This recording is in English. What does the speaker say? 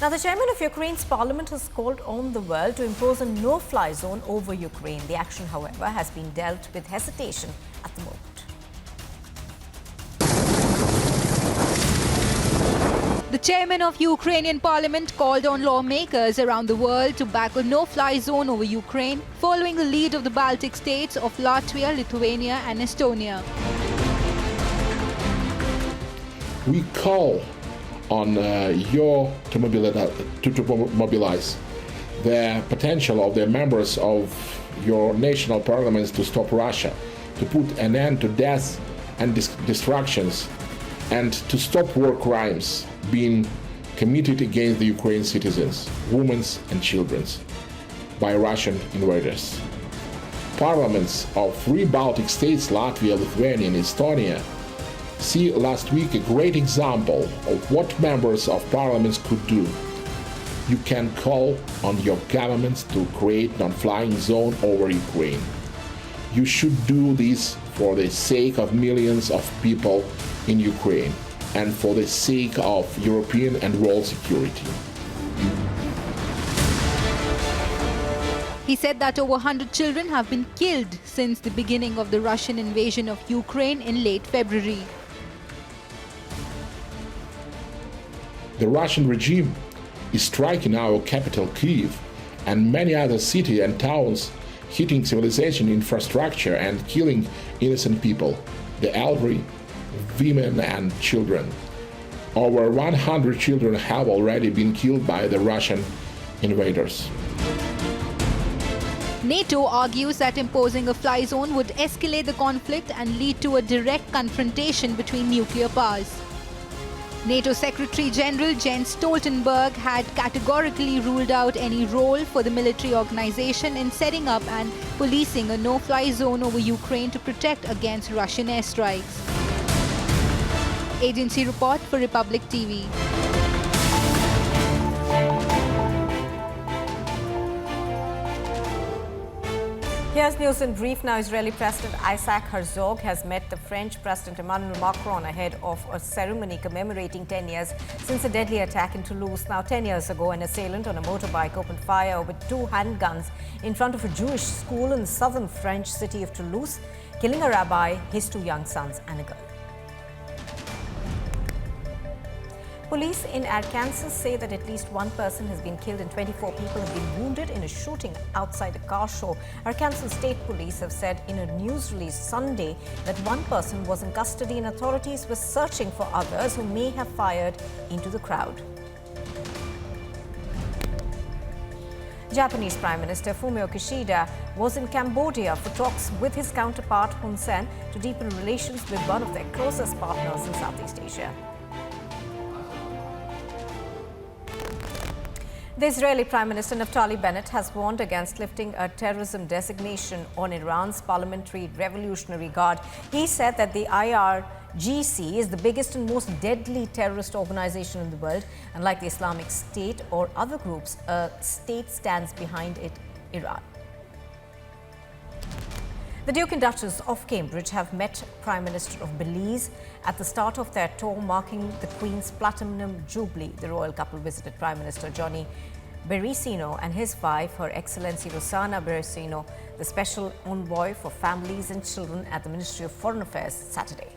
Now, the chairman of Ukraine's parliament has called on the world to impose a no-fly zone over Ukraine. The action, however, has been dealt with hesitation at the moment. The chairman of Ukrainian parliament called on lawmakers around the world to back a no-fly zone over Ukraine, following the lead of the Baltic states of Latvia, Lithuania and Estonia. We call on you to mobilize the potential of the members of your national parliaments to stop Russia, to put an end to death and destructions, and to stop war crimes being committed against the Ukrainian citizens, women and children by Russian invaders. Parliaments of three Baltic states, Latvia, Lithuania and Estonia, see last week a great example of what members of parliaments could do. You can call on your governments to create a non-flying zone over Ukraine. You should do this for the sake of millions of people in Ukraine and for the sake of European and world security. He said that over 100 children have been killed since the beginning of the Russian invasion of Ukraine in late February. The Russian regime is striking our capital, Kyiv, and many other cities and towns, hitting civilization infrastructure and killing innocent people, the elderly, women and children. Over 100 children have already been killed by the Russian invaders. NATO argues that imposing a fly zone would escalate the conflict and lead to a direct confrontation between nuclear powers. NATO Secretary General Jens Stoltenberg had categorically ruled out any role for the military organization in setting up and policing a no-fly zone over Ukraine to protect against Russian airstrikes. Agency report for Republic TV. Here's news in brief now. Israeli President Isaac Herzog has met the French President Emmanuel Macron ahead of a ceremony commemorating 10 years since a deadly attack in Toulouse. Now, 10 years ago, an assailant on a motorbike opened fire with 2 handguns in front of a Jewish school in the southern French city of Toulouse, killing a rabbi, his 2 young sons and a girl. Police in Arkansas say that at least 1 person has been killed and 24 people have been wounded in a shooting outside a car show. Arkansas State Police have said in a news release Sunday that 1 person was in custody and authorities were searching for others who may have fired into the crowd. Japanese Prime Minister Fumio Kishida was in Cambodia for talks with his counterpart Hun Sen to deepen relations with one of their closest partners in Southeast Asia. The Israeli Prime Minister Naftali Bennett has warned against lifting a terrorism designation on Iran's Parliamentary Revolutionary Guard. He said that the IRGC is the biggest and most deadly terrorist organization in the world. Unlike the Islamic State or other groups, a state stands behind it, Iran. The Duke and Duchess of Cambridge have met Prime Minister of Belize at the start of their tour marking the Queen's Platinum Jubilee. The royal couple visited Prime Minister Johnny Bericino and his wife, Her Excellency Rossana Bericino, the special envoy for families and children at the Ministry of Foreign Affairs, Saturday.